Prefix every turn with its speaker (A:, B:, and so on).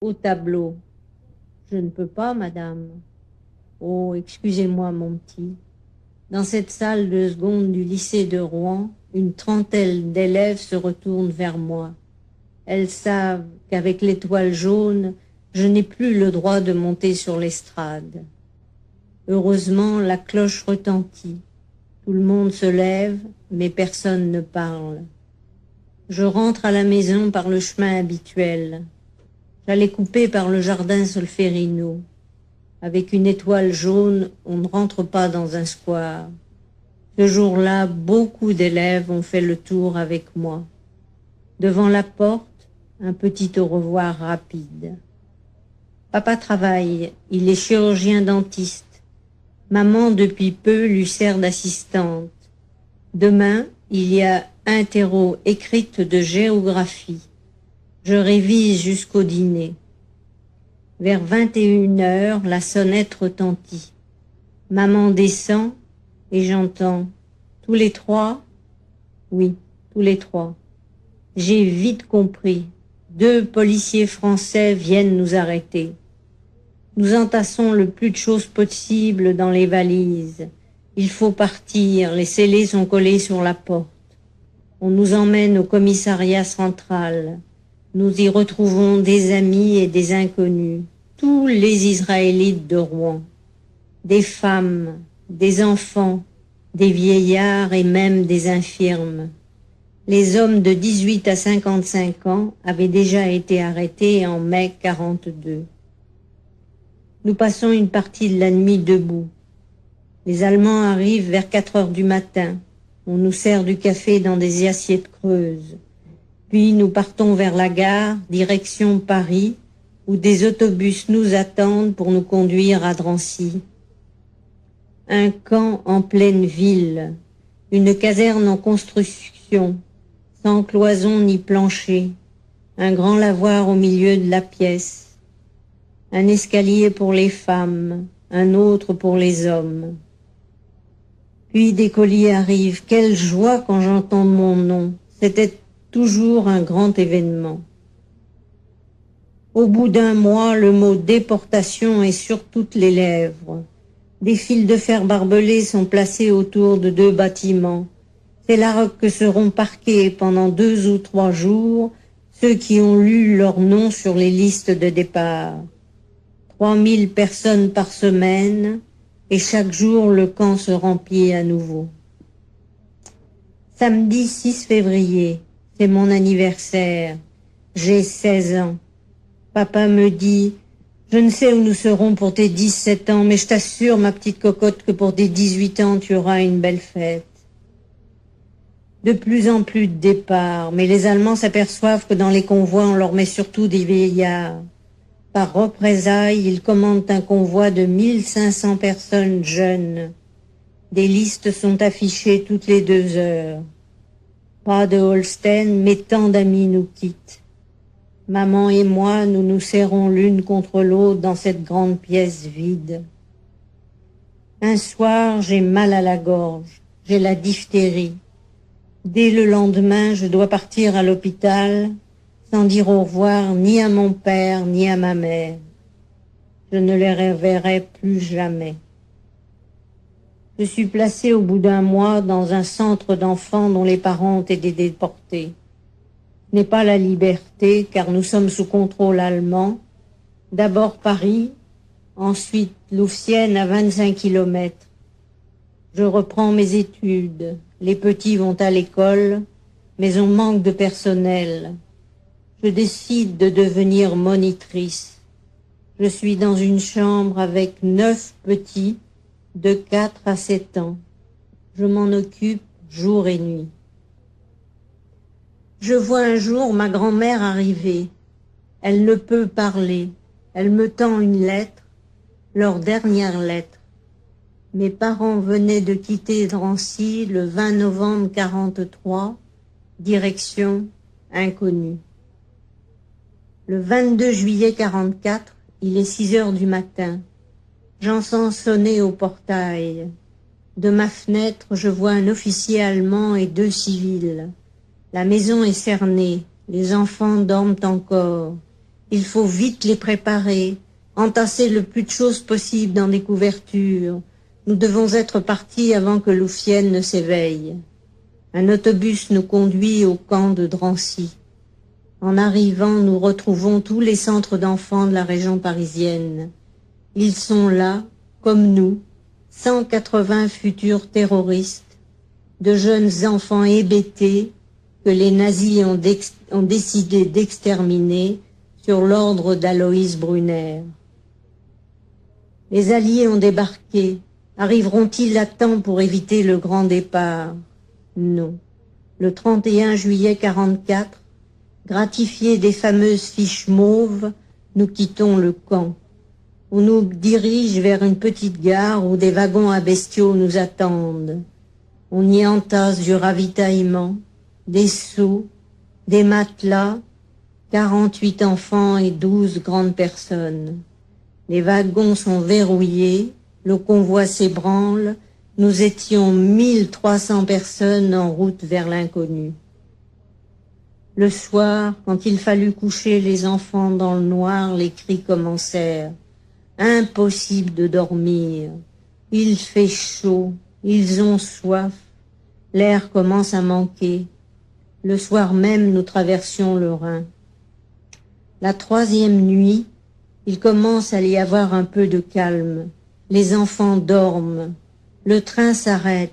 A: au tableau. Je ne peux pas, madame. Oh, excusez-moi, mon petit. Dans cette salle de seconde du lycée de Rouen, une trentaine d'élèves se retournent vers moi. Elles savent qu'avec l'étoile jaune, je n'ai plus le droit de monter sur l'estrade. Heureusement, la cloche retentit. Tout le monde se lève, mais personne ne parle. Je rentre à la maison par le chemin habituel. J'allais couper par le jardin Solferino. Avec une étoile jaune, on ne rentre pas dans un square. Ce jour-là, beaucoup d'élèves ont fait le tour avec moi. Devant la porte, un petit au revoir rapide. Papa travaille, il est chirurgien dentiste. Maman, depuis peu, lui sert d'assistante. Demain, il y a interro écrite de géographie. Je révise jusqu'au dîner. Vers 21h, la sonnette retentit. Maman descend et j'entends « Tous les trois ?» Oui, tous les trois. J'ai vite compris. 2 policiers français viennent nous arrêter. Nous entassons le plus de choses possible dans les valises. Il faut partir, les scellés sont collés sur la porte. On nous emmène au commissariat central. Nous y retrouvons des amis et des inconnus, tous les Israélites de Rouen. Des femmes, des enfants, des vieillards et même des infirmes. Les hommes de 18 à 55 ans avaient déjà été arrêtés en mai 42. Nous passons une partie de la nuit debout. Les Allemands arrivent vers 4 heures du matin. On nous sert du café dans des assiettes creuses. Puis nous partons vers la gare, direction Paris, où des autobus nous attendent pour nous conduire à Drancy. Un camp en pleine ville, une caserne en construction, sans cloison ni plancher, un grand lavoir au milieu de la pièce, un escalier pour les femmes, un autre pour les hommes. Puis des colis arrivent. Quelle joie quand j'entends mon nom. C'était toujours un grand événement. Au bout d'un mois, le mot déportation est sur toutes les lèvres. Des fils de fer barbelés sont placés autour de 2 bâtiments. C'est là que seront parqués pendant 2 ou 3 jours ceux qui ont lu leur nom sur les listes de départ. 3000 personnes par semaine, et chaque jour le camp se remplit à nouveau. Samedi 6 février, c'est mon anniversaire. J'ai 16 ans. Papa me dit « Je ne sais où nous serons pour tes 17 ans, mais je t'assure, ma petite cocotte, que pour tes 18 ans, tu auras une belle fête. » De plus en plus de départs, mais les Allemands s'aperçoivent que dans les convois, on leur met surtout des vieillards. Par représailles, ils commandent un convoi de 1500 personnes jeunes. Des listes sont affichées toutes les 2 heures. Pas de Holstein, mais tant d'amis nous quittent. Maman et moi, nous nous serrons l'une contre l'autre dans cette grande pièce vide. Un soir, j'ai mal à la gorge, j'ai la diphtérie. Dès le lendemain, je dois partir à l'hôpital, sans dire au revoir ni à mon père ni à ma mère. Je ne les reverrai plus jamais. Je suis placée au bout d'un mois dans un centre d'enfants dont les parents ont été déportés. Ce n'est pas la liberté, car nous sommes sous contrôle allemand. D'abord Paris, ensuite Louvciennes à 25 kilomètres. Je reprends mes études. Les petits vont à l'école, mais on manque de personnel. Je décide de devenir monitrice. Je suis dans une chambre avec 9 petits de 4 à 7 ans. Je m'en occupe jour et nuit. Je vois un jour ma grand-mère arriver. Elle ne peut parler. Elle me tend une lettre, leur dernière lettre. Mes parents venaient de quitter Drancy le 20 novembre 43, direction inconnue. Le 22 juillet 44, il est 6 heures du matin. J'entends sonner au portail. De ma fenêtre, je vois un officier allemand et 2 civils. La maison est cernée. Les enfants dorment encore. Il faut vite les préparer, entasser le plus de choses possible dans des couvertures. Nous devons être partis avant que Loufienne ne s'éveille. Un autobus nous conduit au camp de Drancy. En arrivant, nous retrouvons tous les centres d'enfants de la région parisienne. Ils sont là, comme nous, 180 futurs terroristes, de jeunes enfants hébétés que les nazis ont décidé d'exterminer sur l'ordre d'Aloïs Brunner. Les Alliés ont débarqué. Arriveront-ils à temps pour éviter le grand départ? Non. Le 31 juillet 44, gratifiés des fameuses fiches mauves, nous quittons le camp. On nous dirige vers une petite gare où des wagons à bestiaux nous attendent. On y entasse du ravitaillement, des seaux, des matelas, 48 enfants et 12 grandes personnes. Les wagons sont verrouillés, le convoi s'ébranle, nous étions 1300 personnes en route vers l'inconnu. Le soir, quand il fallut coucher les enfants dans le noir, les cris commencèrent. Impossible de dormir. Il fait chaud, ils ont soif, l'air commence à manquer. Le soir même, nous traversions le Rhin. La troisième nuit, il commence à y avoir un peu de calme. Les enfants dorment. Le train s'arrête.